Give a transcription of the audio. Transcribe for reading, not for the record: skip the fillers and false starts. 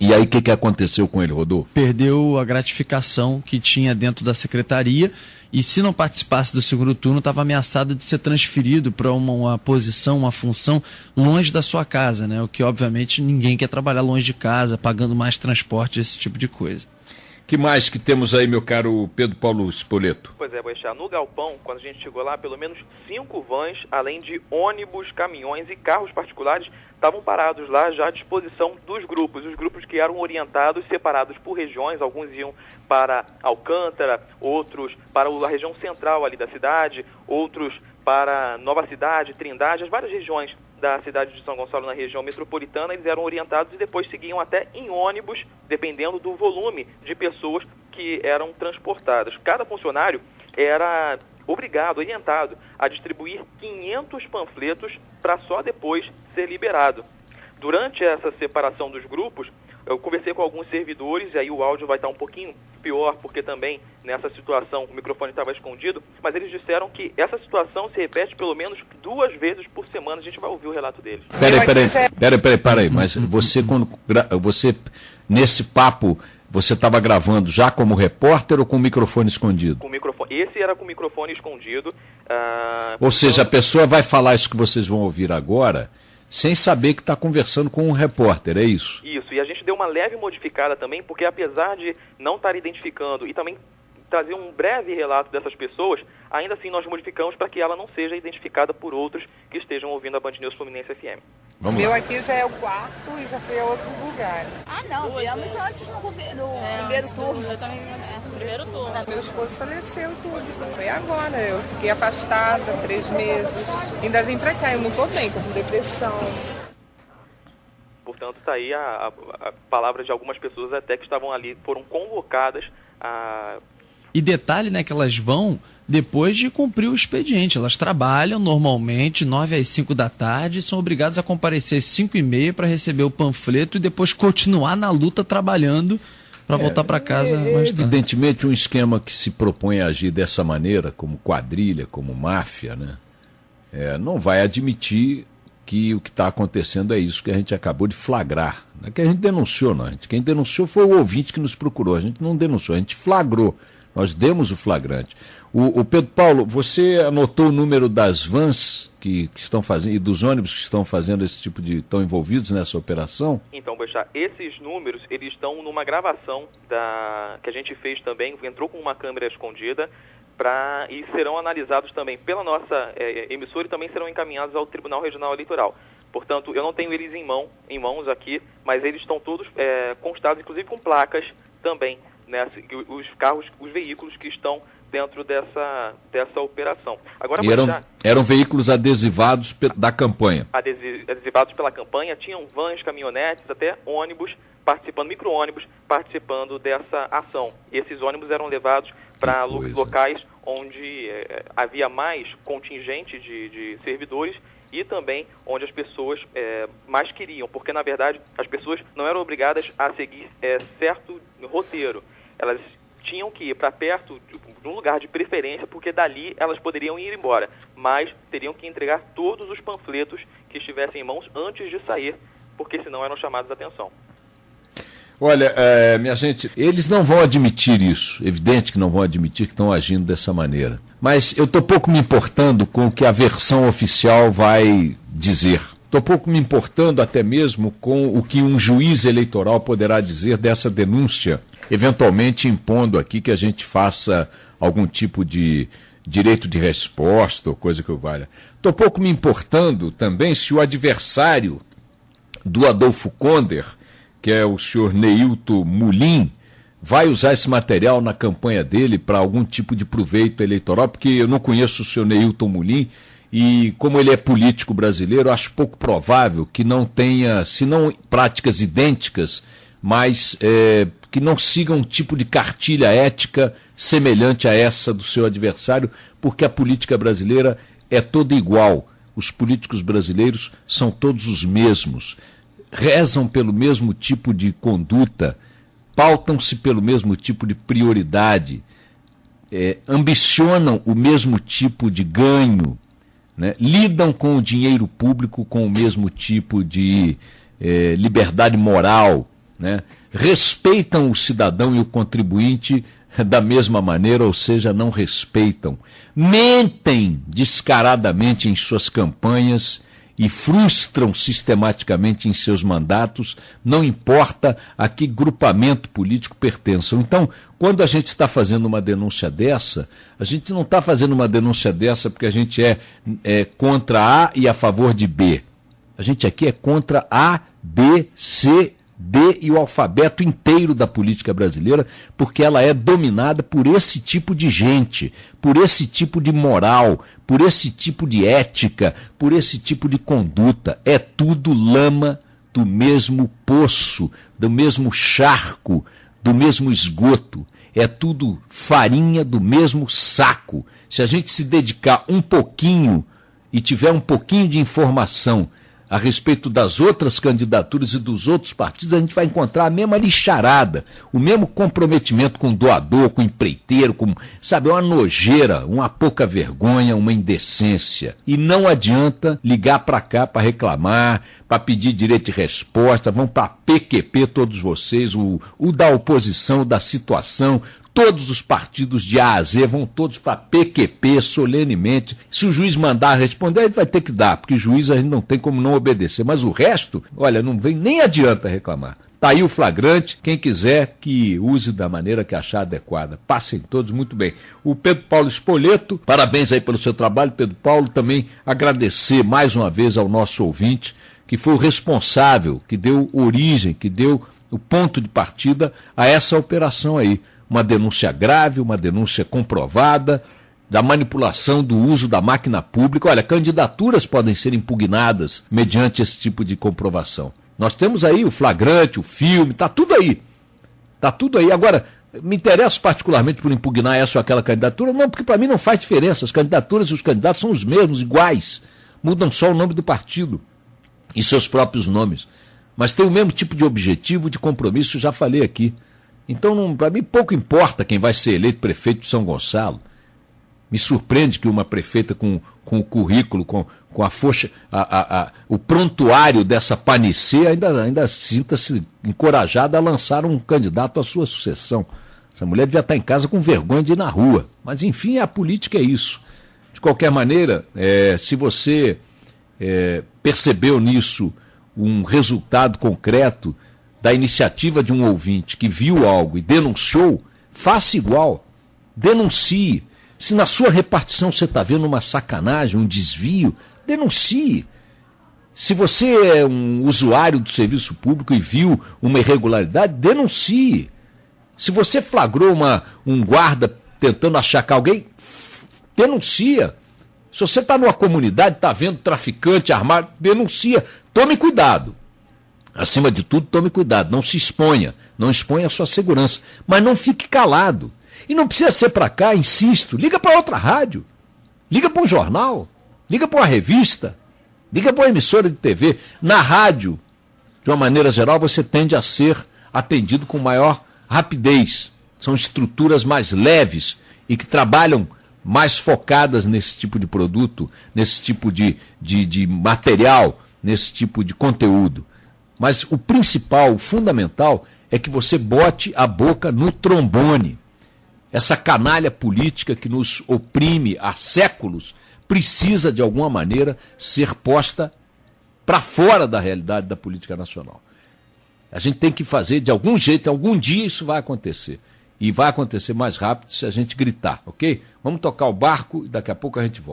E aí o que aconteceu com ele, Rodolfo? Perdeu a gratificação que tinha dentro da secretaria e, se não participasse do segundo turno, estava ameaçado de ser transferido para uma posição, uma função longe da sua casa, né? O que, obviamente, ninguém quer trabalhar longe de casa, pagando mais transporte, esse tipo de coisa. Que mais que temos aí, meu caro Pedro Paulo Spoleto? Pois é, Boechat, no galpão, quando a gente chegou lá, pelo menos 5 vans, além de ônibus, caminhões e carros particulares, estavam parados lá já à disposição dos grupos. Os grupos que eram orientados, separados por regiões, alguns iam para Alcântara, outros para a região central ali da cidade, outros para Nova Cidade, Trindade, as várias regiões da cidade de São Gonçalo na região metropolitana, eles eram orientados e depois seguiam até em ônibus, dependendo do volume de pessoas que eram transportadas. Cada funcionário era obrigado, orientado a distribuir 500 panfletos para só depois ser liberado. Durante essa separação dos grupos, eu conversei com alguns servidores, e aí o áudio vai estar um pouquinho pior, porque também nessa situação o microfone estava escondido, mas eles disseram que essa situação se repete pelo menos 2 vezes por semana. A gente vai ouvir o relato deles. Peraí, mas você, nesse papo, você estava gravando já como repórter ou com o microfone escondido? Com o microfone. Esse era com o microfone escondido. Ou seja, a pessoa vai falar isso que vocês vão ouvir agora, sem saber que está conversando com um repórter, é isso? Isso, e a gente deu uma leve modificada também, porque apesar de não estar identificando e também trazer um breve relato dessas pessoas, ainda assim nós modificamos para que ela não seja identificada por outros que estejam ouvindo a Band News Fluminense FM. O meu aqui já é o quarto e já foi a outro lugar. Ah, não, viemos antes no primeiro turno. Eu também no primeiro turno. Meu esposo faleceu tudo, foi agora. Eu fiquei afastada 3 meses. Ainda vim pra cá, eu não tô bem, tô com depressão. Portanto, está aí a palavra de algumas pessoas até que estavam ali, foram convocadas a... E detalhe, né, que elas vão depois de cumprir o expediente. Elas trabalham normalmente 9 às 5 da tarde e são obrigadas a comparecer às 5h30 para receber o panfleto e depois continuar na luta trabalhando para voltar para casa mais tarde. Evidentemente, um esquema que se propõe a agir dessa maneira, como quadrilha, como máfia, né, não vai admitir que o que está acontecendo é isso que a gente acabou de flagrar. Não é que a gente denunciou, não. Quem denunciou foi o ouvinte que nos procurou. A gente não denunciou, a gente flagrou. Nós demos o flagrante. O Pedro Paulo, você anotou o número das vans que estão fazendo e dos ônibus que estão fazendo esse tipo de... estão envolvidos nessa operação? Então, Boechat, esses números, eles estão numa gravação que a gente fez também, entrou com uma câmera escondida, e serão analisados também pela nossa emissora e também serão encaminhados ao Tribunal Regional Eleitoral. Portanto, eu não tenho eles em mãos aqui, mas eles estão todos constados, inclusive com placas também, né, os carros, os veículos que estão dentro dessa operação. Agora, eram veículos adesivados da campanha? Adesivados pela campanha, tinham vans, caminhonetes, até ônibus participando, micro-ônibus participando dessa ação. Esses ônibus eram levados para locais onde havia mais contingente de servidores e também onde as pessoas mais queriam, porque na verdade as pessoas não eram obrigadas a seguir certo roteiro. Elas tinham que ir para perto de um lugar de preferência, porque dali elas poderiam ir embora, mas teriam que entregar todos os panfletos que estivessem em mãos antes de sair, porque senão eram chamados a atenção. Olha, minha gente, eles não vão admitir isso, evidente que não vão admitir que estão agindo dessa maneira, mas eu estou pouco me importando com o que a versão oficial vai dizer. Estou pouco me importando até mesmo com o que um juiz eleitoral poderá dizer dessa denúncia, eventualmente impondo aqui que a gente faça algum tipo de direito de resposta ou coisa que o valha. Estou pouco me importando também se o adversário do Adolfo Conder, que é o senhor Neilton Mulim, vai usar esse material na campanha dele para algum tipo de proveito eleitoral, porque eu não conheço o senhor Neilton Mulim, e como ele é político brasileiro, acho pouco provável que não tenha, se não práticas idênticas, mas que não siga um tipo de cartilha ética semelhante a essa do seu adversário, porque a política brasileira é toda igual. Os políticos brasileiros são todos os mesmos, rezam pelo mesmo tipo de conduta, pautam-se pelo mesmo tipo de prioridade, ambicionam o mesmo tipo de ganho, né? Lidam com o dinheiro público com o mesmo tipo de liberdade moral, né? Respeitam o cidadão e o contribuinte da mesma maneira, ou seja, não respeitam. Mentem descaradamente em suas campanhas e frustram sistematicamente em seus mandatos, não importa a que grupamento político pertençam. Então, quando a gente está fazendo uma denúncia dessa, a gente não está fazendo uma denúncia dessa porque a gente é contra A e a favor de B. A gente aqui é contra A, B, C, D e o alfabeto inteiro da política brasileira, porque ela é dominada por esse tipo de gente, por esse tipo de moral, por esse tipo de ética, por esse tipo de conduta. É tudo lama do mesmo poço, do mesmo charco, do mesmo esgoto. É tudo farinha do mesmo saco. Se a gente se dedicar um pouquinho e tiver um pouquinho de informação a respeito das outras candidaturas e dos outros partidos, a gente vai encontrar a mesma lixarada, o mesmo comprometimento com o doador, com o empreiteiro, com, sabe, uma nojeira, uma pouca vergonha, uma indecência. E não adianta ligar para cá para reclamar, para pedir direito de resposta, vão para PQP todos vocês, o da oposição, da situação. Todos os partidos de A a Z vão todos para PQP solenemente. Se o juiz mandar responder, a gente vai ter que dar, porque juiz a gente não tem como não obedecer. Mas o resto, olha, não vem nem adianta reclamar. Está aí o flagrante, quem quiser que use da maneira que achar adequada. Passem todos muito bem. O Pedro Paulo Spoleto, parabéns aí pelo seu trabalho, Pedro Paulo. Também agradecer mais uma vez ao nosso ouvinte, que foi o responsável, que deu origem, que deu o ponto de partida a essa operação aí. Uma denúncia grave, uma denúncia comprovada da manipulação do uso da máquina pública. Olha, candidaturas podem ser impugnadas mediante esse tipo de comprovação. Nós temos aí o flagrante, o filme, está tudo aí. Está tudo aí. Agora, me interesso particularmente por impugnar essa ou aquela candidatura? Não, porque para mim não faz diferença. As candidaturas e os candidatos são os mesmos, iguais. Mudam só o nome do partido e seus próprios nomes. Mas tem o mesmo tipo de objetivo, de compromisso, já falei aqui. Então, para mim, pouco importa quem vai ser eleito prefeito de São Gonçalo. Me surpreende que uma prefeita com o currículo, com a força, o prontuário dessa panicê ainda sinta-se encorajada a lançar um candidato à sua sucessão. Essa mulher devia estar em casa com vergonha de ir na rua. Mas, enfim, a política é isso. De qualquer maneira, se você percebeu nisso um resultado concreto da iniciativa de um ouvinte que viu algo e denunciou, faça igual, denuncie. Se na sua repartição você está vendo uma sacanagem, um desvio, denuncie. Se você é um usuário do serviço público e viu uma irregularidade, denuncie. Se você flagrou um guarda tentando achacar alguém, denuncia. Se você está numa comunidade, está vendo traficante armado, denuncia. Tome cuidado. Acima de tudo, tome cuidado, não se exponha, não exponha a sua segurança, mas não fique calado. E não precisa ser para cá, insisto, liga para outra rádio, liga para um jornal, liga para uma revista, liga para uma emissora de TV. Na rádio, de uma maneira geral, você tende a ser atendido com maior rapidez. São estruturas mais leves e que trabalham mais focadas nesse tipo de produto, nesse tipo de material, nesse tipo de conteúdo. Mas o principal, o fundamental, é que você bote a boca no trombone. Essa canalha política que nos oprime há séculos precisa, de alguma maneira, ser posta para fora da realidade da política nacional. A gente tem que fazer, de algum jeito, algum dia isso vai acontecer. E vai acontecer mais rápido se a gente gritar, ok? Vamos tocar o barco e daqui a pouco a gente volta.